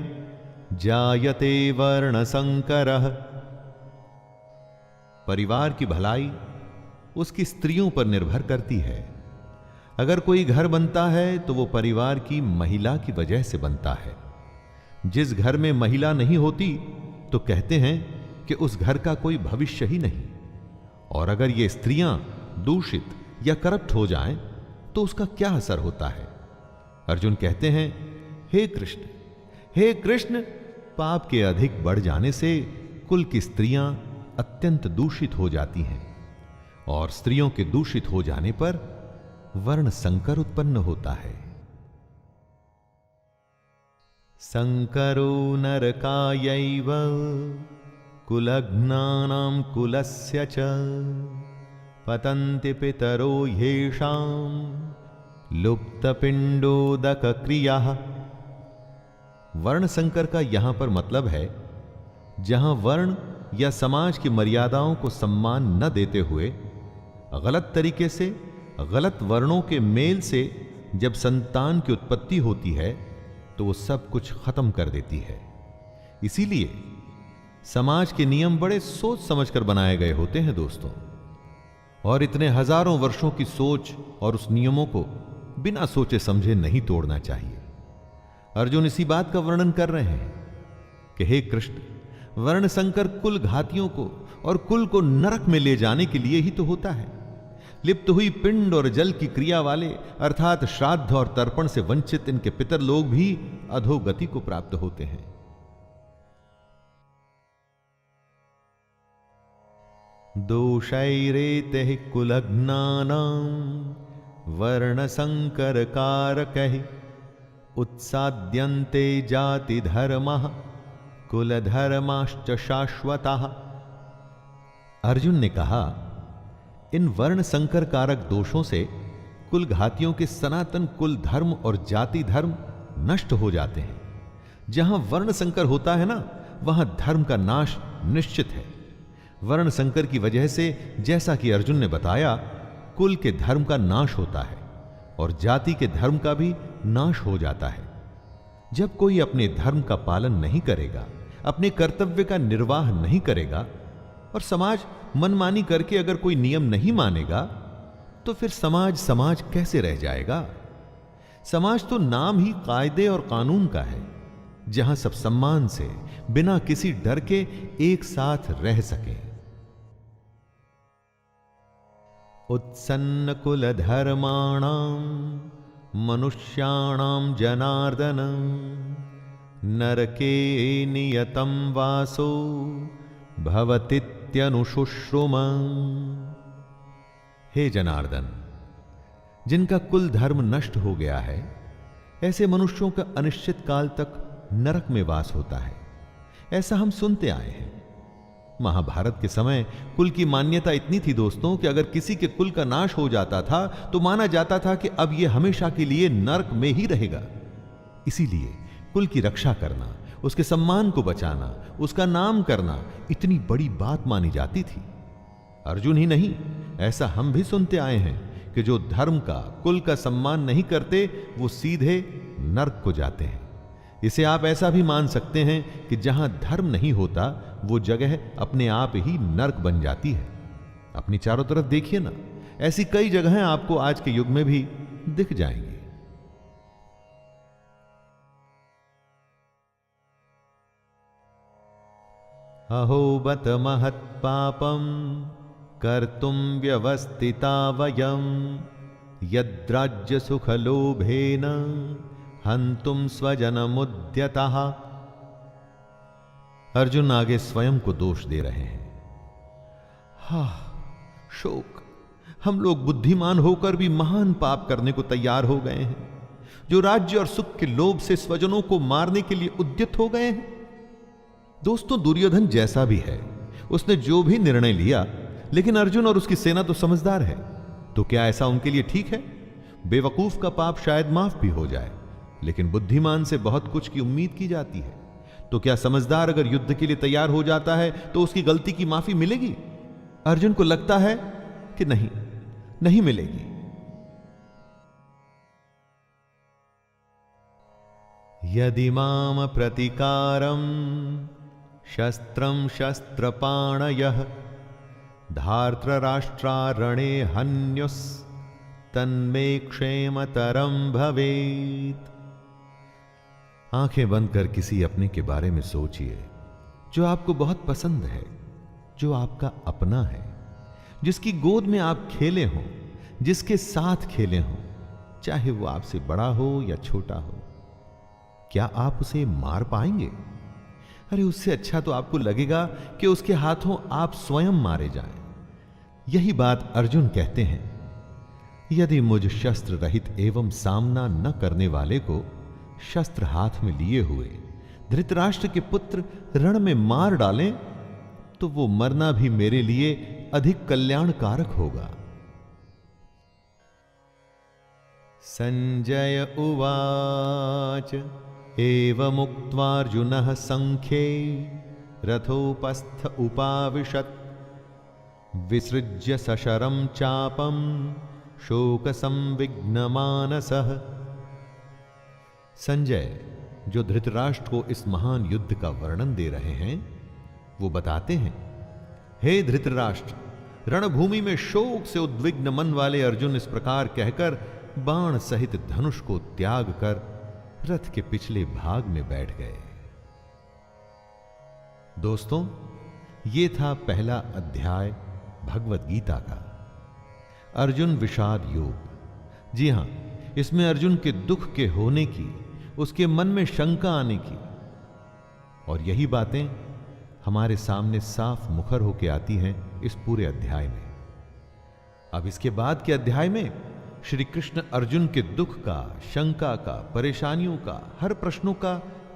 जायते वर्णसंकरः। परिवार की भलाई उसकी स्त्रियों पर निर्भर करती है। अगर कोई घर बनता है तो वो परिवार की महिला की वजह से बनता है। जिस घर में महिला नहीं होती तो कहते हैं कि उस घर का कोई भविष्य ही नहीं। और अगर ये स्त्रियां दूषित या करप्ट हो जाएं तो उसका क्या असर होता है? अर्जुन कहते हैं, हे कृष्ण, पाप के अधिक बढ़ जाने से कुल की स्त्रियां अत्यंत दूषित हो जाती हैं और स्त्रियों के दूषित हो जाने पर वर्ण संकर उत्पन्न होता है। संकरो नरकायैव कुलघ्नानां कुलस्य च पतन्ति पितरो ह्येषां लुप्तपिंडोदक क्रियाः। वर्ण संकर का यहां पर मतलब है जहां वर्ण या समाज की मर्यादाओं को सम्मान न देते हुए गलत तरीके से, गलत वर्णों के मेल से जब संतान की उत्पत्ति होती है तो वो सब कुछ खत्म कर देती है। इसीलिए समाज के नियम बड़े सोच समझकर बनाए गए होते हैं दोस्तों, और इतने हजारों वर्षों की सोच और उस नियमों को बिना सोचे समझे नहीं तोड़ना चाहिए। अर्जुन इसी बात का वर्णन कर रहे हैं कि हे कृष्ण, वर्ण संकर कुल घातियों को और कुल को नरक में ले जाने के लिए ही तो होता है। लिप्त हुई पिंड और जल की क्रिया वाले अर्थात श्राद्ध और तर्पण से वंचित इनके पितर लोग भी अधोगति को प्राप्त होते हैं। दोषैरेते कुलघ्नानां वर्ण संकर कारकैः उत्साद्यन्ते जाति धर्मः कुल धर्माश्च शाश्वतः। अर्जुन ने कहा, इन वर्ण संकर कारक दोषों से कुल घातियों के सनातन कुल धर्म और जाति धर्म नष्ट हो जाते हैं। जहां वर्ण संकर होता है ना, वहां धर्म का नाश निश्चित है। वर्ण संकर की वजह से, जैसा कि अर्जुन ने बताया, कुल के धर्म का नाश होता है और जाति के धर्म का भी नाश हो जाता है। जब कोई अपने धर्म का पालन नहीं करेगा, अपने कर्तव्य का निर्वाह नहीं करेगा और समाज मनमानी करके अगर कोई नियम नहीं मानेगा, तो फिर समाज कैसे रह जाएगा? समाज तो नाम ही कायदे और कानून का है, जहां सब सम्मान से, बिना किसी डर के एक साथ रह सकें। उत्सन्न कुल धर्माणाम मनुष्याणाम जनार्दन नरके नियतम वासो भवतीत्यनुशुश्रुम। हे जनार्दन, जिनका कुल धर्म नष्ट हो गया है, ऐसे मनुष्यों का अनिश्चित काल तक नरक में वास होता है। ऐसा हम सुनते आए हैं। महाभारत के समय कुल की मान्यता इतनी थी दोस्तों कि अगर किसी के कुल का नाश हो जाता था तो माना जाता था कि अब यह हमेशा के लिए नरक में ही रहेगा। इसीलिए कुल की रक्षा करना, उसके सम्मान को बचाना, उसका नाम करना इतनी बड़ी बात मानी जाती थी। अर्जुन ही नहीं, ऐसा हम भी सुनते आए हैं कि जो धर्म का, कुल का सम्मान नहीं करते, वो सीधे नरक को जाते हैं। इसे आप ऐसा भी मान सकते हैं कि जहां धर्म नहीं होता, वो जगह अपने आप ही नरक बन जाती है। अपनी चारों तरफ देखिए ना, ऐसी कई जगहें आपको आज के युग में भी दिख जाएंगी। अहो बत महत् पापम कर्तुम व्यवस्थिता वयम यद्राज्य सुख लोभेन हंतुम स्वजनमुद्यतः। अर्जुन आगे स्वयं को दोष दे रहे हैं। शोक, हम लोग बुद्धिमान होकर भी महान पाप करने को तैयार हो गए हैं, जो राज्य और सुख के लोभ से स्वजनों को मारने के लिए उद्यत हो गए हैं। दोस्तों, दुर्योधन जैसा भी है, उसने जो भी निर्णय लिया, लेकिन अर्जुन और उसकी सेना तो समझदार है। तो क्या ऐसा उनके लिए ठीक है? बेवकूफ का पाप शायद माफ भी हो जाए, लेकिन बुद्धिमान से बहुत कुछ की उम्मीद की जाती है। तो क्या समझदार अगर युद्ध के लिए तैयार हो जाता है तो उसकी गलती की माफी मिलेगी? अर्जुन को लगता है कि नहीं मिलेगी। यदि माम प्रतिकारम शस्त्रम शस्त्रपाणयः धार्तराष्ट्रारणे हन्युस् तन्मे क्षेमतरम भवेत्। आंखें बंद कर किसी अपने के बारे में सोचिए जो आपको बहुत पसंद है, जो आपका अपना है, जिसकी गोद में आप खेले हों, जिसके साथ खेले हों, चाहे वो आपसे बड़ा हो या छोटा हो। क्या आप उसे मार पाएंगे? अरे उससे अच्छा तो आपको लगेगा कि उसके हाथों आप स्वयं मारे जाएं। यही बात अर्जुन कहते हैं। यदि मुझ शस्त्र रहित एवं सामना न करने वाले को शस्त्र हाथ में लिए हुए धृतराष्ट्र के पुत्र रण में मार डालें, तो वो मरना भी मेरे लिए अधिक कल्याणकारक होगा। संजय उवाच एवमुक्त्वार्जुनः संख्ये रथोपस्थ उपाविशत् विसृज्य सशरं चापं शोक संविघ्नमानसः। संजय, जो धृतराष्ट्र को इस महान युद्ध का वर्णन दे रहे हैं, वो बताते हैं, हे धृतराष्ट्र, रणभूमि में शोक से उद्विग्न मन वाले अर्जुन इस प्रकार कहकर बाण सहित धनुष को त्याग कर रथ के पिछले भाग में बैठ गए। दोस्तों, ये था पहला अध्याय भगवत गीता का, अर्जुन विषाद योग। जी हां, इसमें अर्जुन के दुख के होने की, उसके मन में शंका आने की, और यही बातें हमारे सामने साफ मुखर होकर आती हैं इस पूरे अध्याय में। अब इसके बाद के अध्याय में श्री कृष्ण अर्जुन के दुख का, शंका का, परेशानियों का, हर प्रश्नों का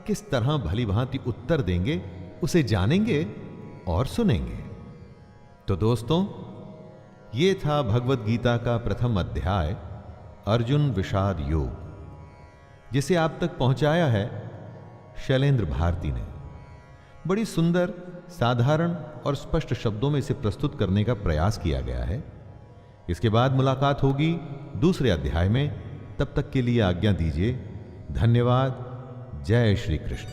किस तरह भली भांति उत्तर देंगे, उसे जानेंगे और सुनेंगे। तो दोस्तों, ये था भगवत गीता का प्रथम अध्याय अर्जुन विषाद योग, जिसे आप तक पहुंचाया है शैलेंद्र भारती ने। बड़ी सुंदर, साधारण और स्पष्ट शब्दों में इसे प्रस्तुत करने का प्रयास किया गया है। इसके बाद मुलाकात होगी दूसरे अध्याय में। तब तक के लिए आज्ञा दीजिए। धन्यवाद। जय श्री कृष्ण।